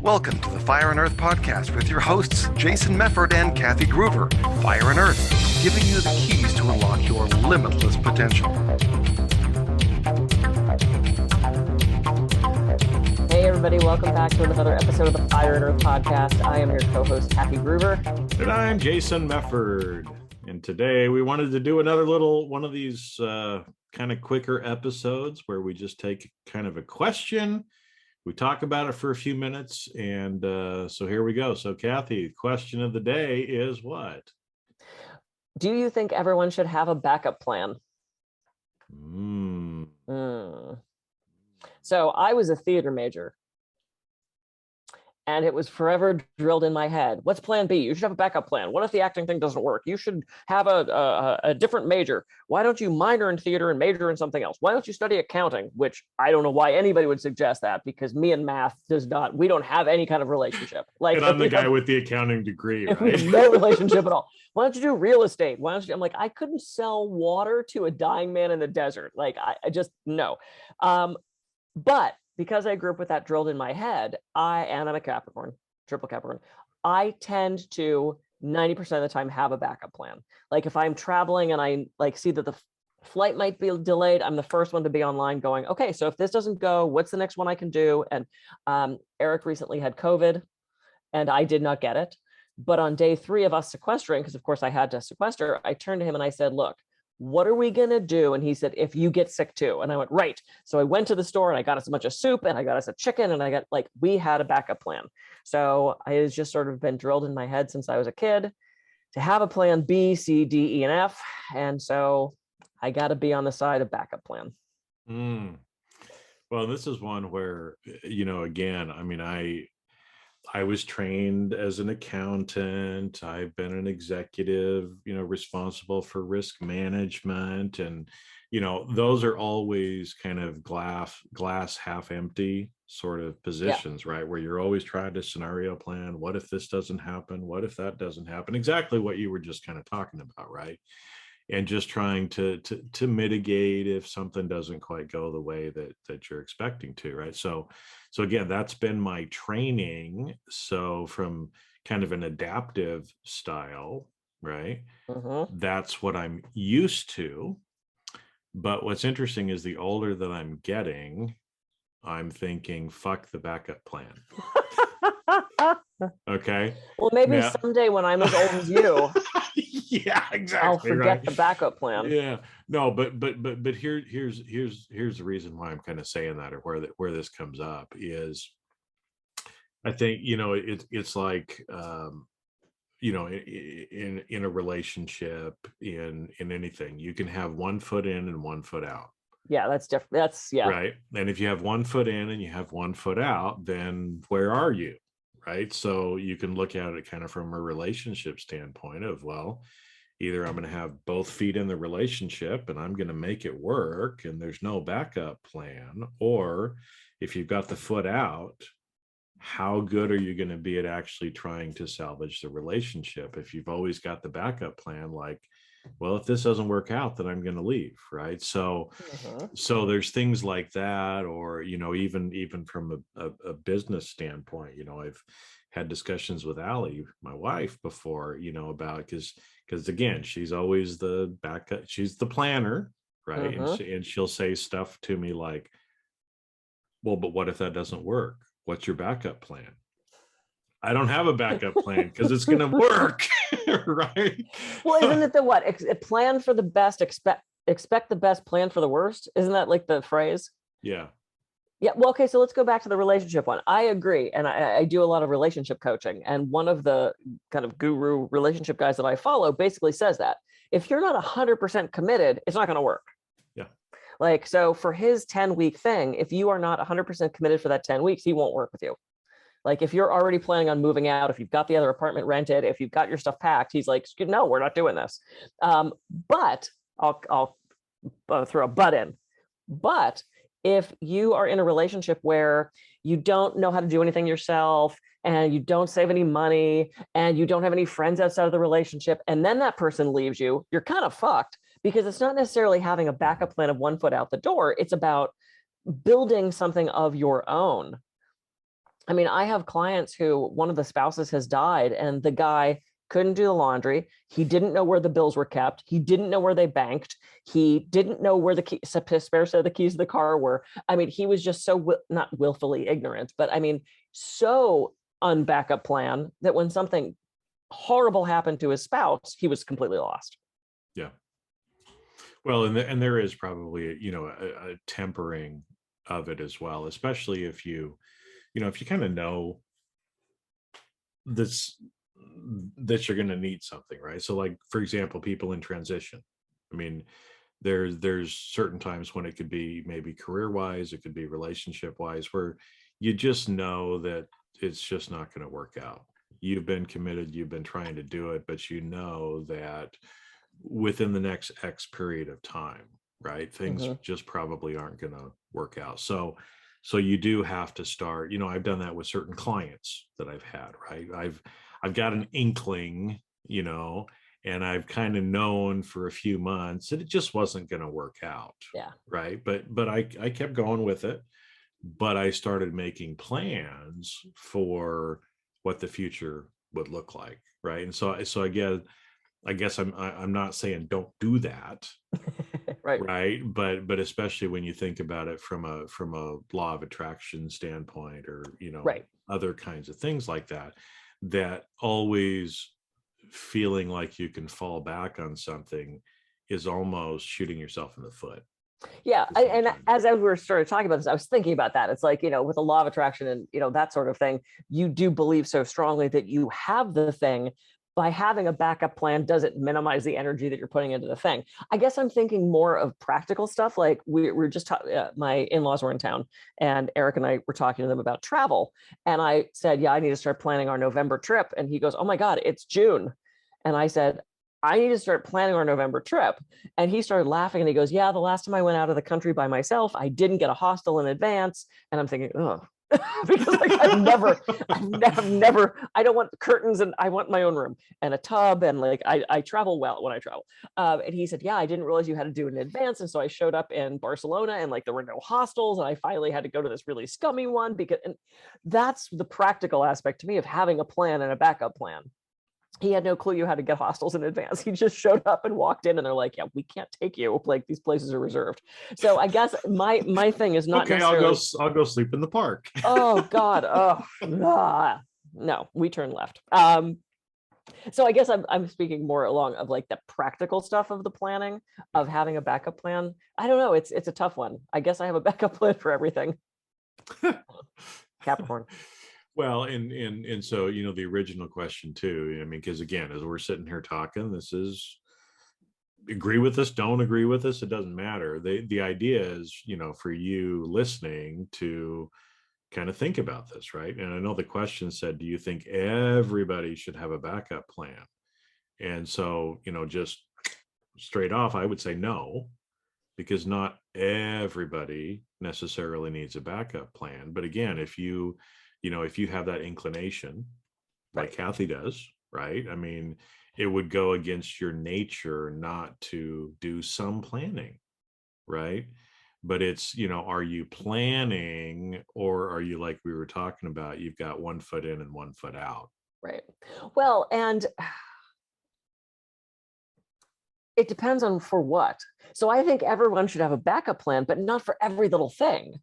Welcome to the Fire and Earth podcast with your hosts, Jason Mefford and Kathy Gruver. Fire and Earth, giving you the keys to unlock your limitless potential. Hey everybody, welcome back to another episode of the Fire and Earth podcast. I am your co-host, Kathy Gruver. And I'm Jason Mefford. And today we wanted to do another little one of these kind of quicker episodes where we just take kind of a question. We talk about it for a few minutes, and so here we go. So, Kathy, question of the day is what? Do you think everyone should have a backup plan? So I was a theater major, and it was forever drilled in my head. What's plan B? You should have a backup plan. What if the acting thing doesn't work? You should have a different major. Why don't you minor in theater and major in something else? Why don't you study accounting? Which I don't know why anybody would suggest that, because me and math we don't have any kind of relationship. Like, and I'm the guy with the accounting degree, right? We have no relationship at all. Why don't you do real estate? Why don't you? I'm like, I couldn't sell water to a dying man in the desert. Like, I just, no. But because I grew up with that drilled in my head, I'm a Capricorn, triple Capricorn. I tend to 90% of the time have a backup plan. Like if I'm traveling and I see that the flight might be delayed, I'm the first one to be online going, okay, so if this doesn't go, what's the next one I can do? And Eric recently had COVID and I did not get it. But on day 3 of us sequestering, because of course I had to sequester, I turned to him and I said, look, what are we going to do? And he said, if you get sick too. And I went, right. So I went to the store and I got us a bunch of soup and I got us a chicken and we had a backup plan. So it's just sort of been drilled in my head since I was a kid to have a plan B, C, D, E, and F. And so I got to be on the side of backup plan. Well, this is one where, again, I mean, I was trained as an accountant. I've been an executive, responsible for risk management. And, those are always kind of glass half empty sort of positions, right? Where you're always trying to scenario plan. What if this doesn't happen? What if that doesn't happen? Exactly what you were just kind of talking about, right? And just trying to mitigate if something doesn't quite go the way that you're expecting to, right? So again, that's been my training. So from kind of an adaptive style, right? That's what I'm used to. But what's interesting is the older that I'm getting, I'm thinking, fuck the backup plan. Okay. Well, maybe someday when I'm as old as you, yeah, exactly. I'll forget the backup plan. Yeah, no, but here's the reason why I'm kind of saying that, or where this comes up is, I think it's like in a relationship, in anything, you can have one foot in and one foot out. Yeah, that's different. That's right. And if you have one foot in and you have one foot out, then where are you? Right. So you can look at it kind of from a relationship standpoint of, well, either I'm going to have both feet in the relationship and I'm going to make it work and there's no backup plan. Or if you've got the foot out, how good are you going to be at actually trying to salvage the relationship? If you've always got the backup plan, like, well, if this doesn't work out, then I'm going to leave. Right. So there's things like that, or, even from a business standpoint, I've had discussions with Allie, my wife, before, about, because again, she's always the backup. She's the planner. Right. And she'll say stuff to me like, well, but what if that doesn't work? What's your backup plan? I don't have a backup plan because it's going to work, right? Well, isn't it the plan for the best, expect the best, plan for the worst? Isn't that like the phrase? Yeah. Yeah. Well, okay. So let's go back to the relationship one. I agree. And I do a lot of relationship coaching. And one of the kind of guru relationship guys that I follow basically says that if you're not 100% committed, it's not going to work. Yeah. Like, so for his 10-week thing, if you are not 100% committed for that 10 weeks, he won't work with you. Like if you're already planning on moving out, if you've got the other apartment rented, if you've got your stuff packed, he's like, no, we're not doing this. But I'll throw a but in. But if you are in a relationship where you don't know how to do anything yourself and you don't save any money and you don't have any friends outside of the relationship, and then that person leaves you, you're kind of fucked, because it's not necessarily having a backup plan of one foot out the door. It's about building something of your own. I mean, I have clients who one of the spouses has died and the guy couldn't do the laundry. He didn't know where the bills were kept. He didn't know where they banked. He didn't know where the spare set of the keys of the car were. I mean, he was just so not willfully ignorant, but I mean, so unbackup plan that when something horrible happened to his spouse, he was completely lost. Yeah. Well, and there is probably, a tempering of it as well, especially if you kind of know this, that you're going to need something, right? So like, for example, people in transition. I mean, there's certain times when it could be maybe career wise, it could be relationship wise, where you just know that it's just not going to work out. You've been committed, you've been trying to do it, but you know that within the next X period of time, right, things just probably aren't going to work out. So you do have to start, I've done that with certain clients that I've had, right? I've got an inkling, and I've kind of known for a few months that it just wasn't going to work out. Yeah. Right. But I kept going with it, but I started making plans for what the future would look like. Right. And so I guess I'm not saying don't do that. Right. But especially when you think about it from a law of attraction standpoint, or, other kinds of things like that, that always feeling like you can fall back on something is almost shooting yourself in the foot. Yeah. And as we were started talking about this, I was thinking about that. It's like, with the law of attraction and, that sort of thing, you do believe so strongly that you have the thing. By having a backup plan doesn't minimize the energy that you're putting into the thing. I guess I'm thinking more of practical stuff. Like we were just my in-laws were in town, and Eric and I were talking to them about travel. And I said, yeah, I need to start planning our November trip. And he goes, oh my God, it's June. And I said, I need to start planning our November trip. And he started laughing and he goes, yeah, the last time I went out of the country by myself, I didn't get a hostel in advance. And I'm thinking, oh, because like I've never, I don't want curtains, and I want my own room and a tub, and like I travel well when I travel. And he said, yeah, I didn't realize you had to do it in advance. And so I showed up in Barcelona and like there were no hostels, and I finally had to go to this really scummy one and that's the practical aspect to me of having a plan and a backup plan. He had no clue you had to get hostels in advance. He just showed up and walked in, and they're like, yeah, we can't take you. Like, these places are reserved. So I guess my thing is not okay, necessarily... I'll go sleep in the park. Oh God. No, we turn left. So I guess I'm speaking more along of like the practical stuff of the planning, of having a backup plan. I don't know. It's a tough one. I guess I have a backup plan for everything. Capricorn. Well, and so, the original question too, I mean, because again, as we're sitting here talking, this is, agree with us, don't agree with us, it doesn't matter. The idea is, for you listening to kind of think about this, right? And I know the question said, do you think everybody should have a backup plan? And so, just straight off, I would say no, because not everybody necessarily needs a backup plan. But again, if you have that inclination, like Kathy does, right? I mean, it would go against your nature not to do some planning, right? But it's, are you planning, or are you, like we were talking about, you've got 1 foot in and 1 foot out? Right. Well, and it depends on for what. So I think everyone should have a backup plan, but not for every little thing.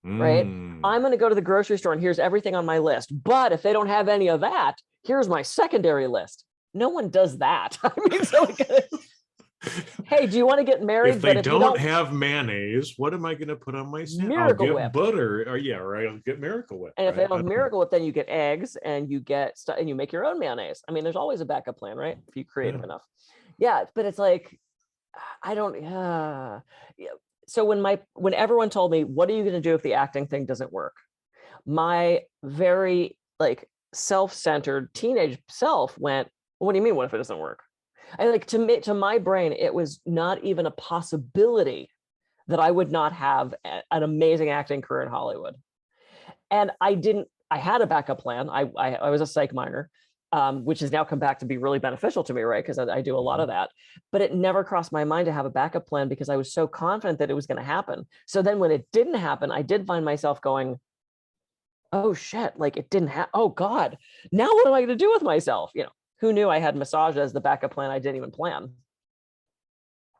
Right. I'm going to go to the grocery store and here's everything on my list. But if they don't have any of that, here's my secondary list. No one does that. I mean, so hey, do you want to get married? If they don't have mayonnaise, what am I going to put on my sandwich? Miracle I'll get Whip. Butter. Or yeah, right. I'll get Miracle Whip. And if they don't have Miracle Whip, then you get eggs and you get stuff and you make your own mayonnaise. I mean, there's always a backup plan, right? If you're creative enough. Yeah, but it's like, I don't. So when everyone told me, what are you going to do if the acting thing doesn't work? My very like self-centered teenage self went, what do you mean? What if it doesn't work? And like to my brain, it was not even a possibility that I would not have an amazing acting career in Hollywood. And I had a backup plan. I was a psych minor. Which has now come back to be really beneficial to me, right? Because I do a lot of that, but it never crossed my mind to have a backup plan because I was so confident that it was going to happen. So then when it didn't happen, I did find myself going, oh shit, like it didn't have, oh God, now what am I going to do with myself? Who knew I had massage as the backup plan? I didn't even plan.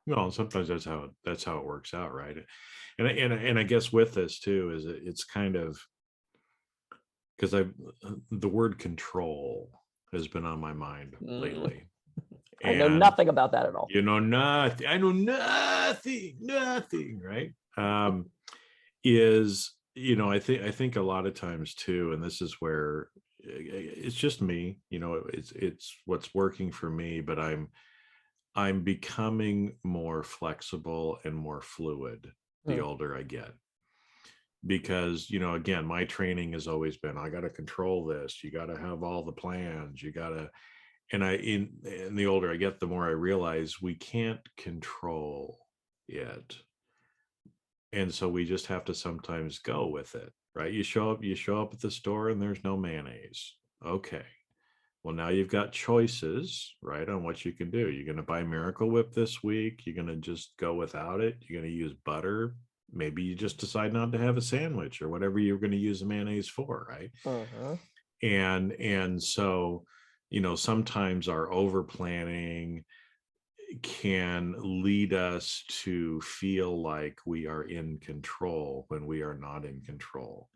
Well, sometimes that's how it works out, right? And I guess with this too is it's kind of because the word control has been on my mind lately. I know And nothing about that at all. nothing. I know nothing, right? Is I think a lot of times too, and this is where it's just me, it's what's working for me, but I'm becoming more flexible and more fluid the older I get. Because, again, my training has always been, I got to control this. You got to have all the plans. You got to, and the older I get, the more I realize we can't control it. And so we just have to sometimes go with it, right? You show up at the store and there's no mayonnaise. Okay. Well, now you've got choices, right, on what you can do. You're going to buy Miracle Whip this week. You're going to just go without it. You're going to use butter. Maybe you just decide not to have a sandwich or whatever you're going to use the mayonnaise for, right? And so, sometimes our over planning can lead us to feel like we are in control when we are not in control.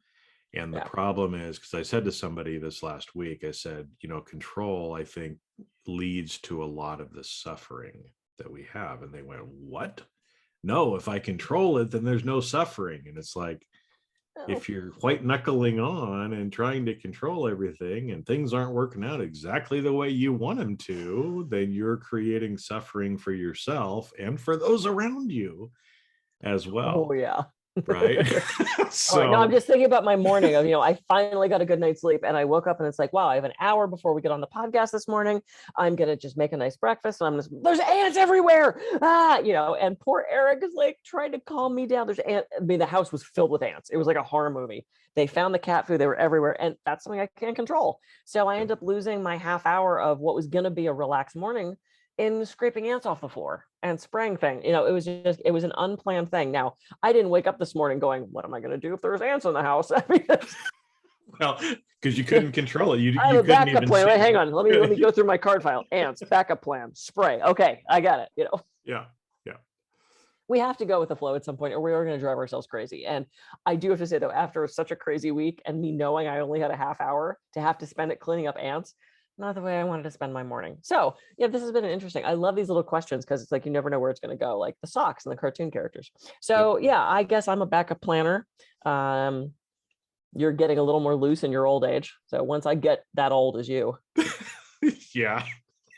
And the problem is, because I said to somebody this last week, I said, control, I think, leads to a lot of the suffering that we have. And they went, what? No, if I control it, then there's no suffering. And it's like, if you're white knuckling on and trying to control everything and things aren't working out exactly the way you want them to, then you're creating suffering for yourself and for those around you as well. Oh, yeah. Right. So right, no, I'm just thinking about my morning of, I finally got a good night's sleep and I woke up and it's like, wow, I have an hour before we get on the podcast this morning. I'm going to just make a nice breakfast and there's ants everywhere. And poor Eric is like trying to calm me down. There's ants. I mean, the house was filled with ants. It was like a horror movie. They found the cat food. They were everywhere. And that's something I can't control. So I end up losing my half hour of what was going to be a relaxed morning in scraping ants off the floor and spraying thing. It was an unplanned thing. Now, I didn't wake up this morning going, what am I going to do if there's ants in the house? Well, because you couldn't control it. I have a backup plan. Wait, hang on. Let me go through my card file. Ants, backup plan, spray. Okay, I got it. Yeah. We have to go with the flow at some point or we are going to drive ourselves crazy. And I do have to say, though, after such a crazy week and me knowing I only had a half hour to have to spend it cleaning up ants, not the way I wanted to spend my morning. So yeah, this has been interesting. I love these little questions because it's like, you never know where it's going to go, like the socks and the cartoon characters. So yeah, I guess I'm a backup planner. You're getting a little more loose in your old age. So once I get that old as you. Yeah.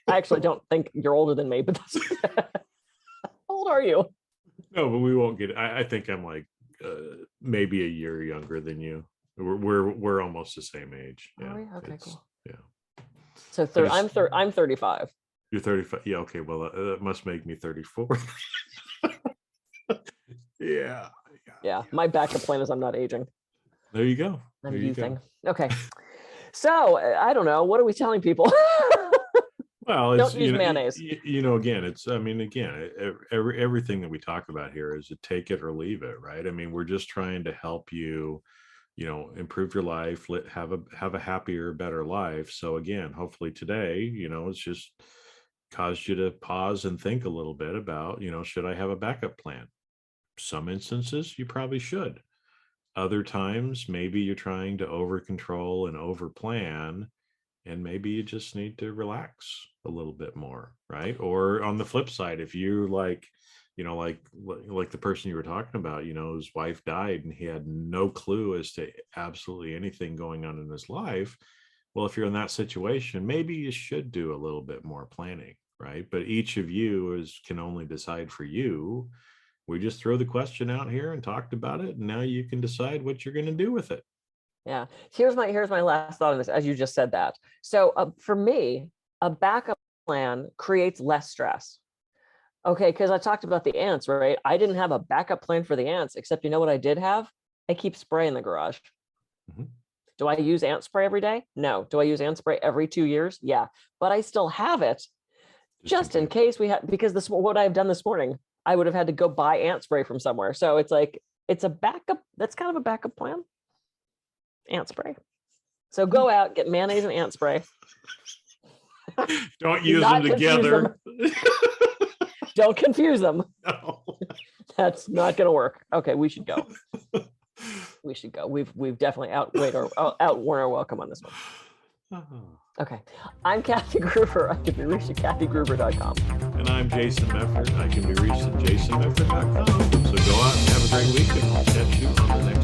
I actually don't think you're older than me, but that's how old are you? No, but we won't get, I think I'm like maybe a year younger than you. We're almost the same age. Yeah. Oh, yeah. Okay, cool. Yeah. So I'm 35. You're 35. Yeah. Okay. Well, that must make me 34. Yeah. Yeah. My backup plan is I'm not aging. There you go. I'm youthing. Okay. So I don't know. What are we telling people? Well, don't use mayonnaise. Again, everything that we talk about here is a take it or leave it, right? I mean, we're just trying to help you, improve your life, have a happier, better life. So again, hopefully today, it's just caused you to pause and think a little bit about, should I have a backup plan? Some instances you probably should. Other times, maybe you're trying to over control and over plan, and maybe you just need to relax a little bit more, right? Or on the flip side, if you're like the person you were talking about, his wife died and he had no clue as to absolutely anything going on in his life. Well, if you're in that situation, maybe you should do a little bit more planning, right? But each of you can only decide for you. We just throw the question out here and talked about it, and now you can decide what you're going to do with it. Yeah. Here's my last thought on this, as you just said that. So for me, a backup plan creates less stress. Okay, because I talked about the ants, right? I didn't have a backup plan for the ants, except you know what I did have? I keep spray in the garage. Mm-hmm. Do I use ant spray every day? No. Do I use ant spray every 2 years? Yeah. But I still have it just in case we had, because what I've done this morning, I would have had to go buy ant spray from somewhere. So it's like, it's a backup. That's kind of a backup plan. ant spray. So go out, get mayonnaise and ant spray. Don't Do use not them confuse together. Don't confuse them. No. That's not going to work. Okay, we should go. We should go. We've definitely outworn our welcome on this one. Okay. I'm Kathy Gruver. I can be reached at kathygruver.com. And I'm Jason Mefford. I can be reached at jasonmefford.com. So go out and have a great week, and I'll catch you on the next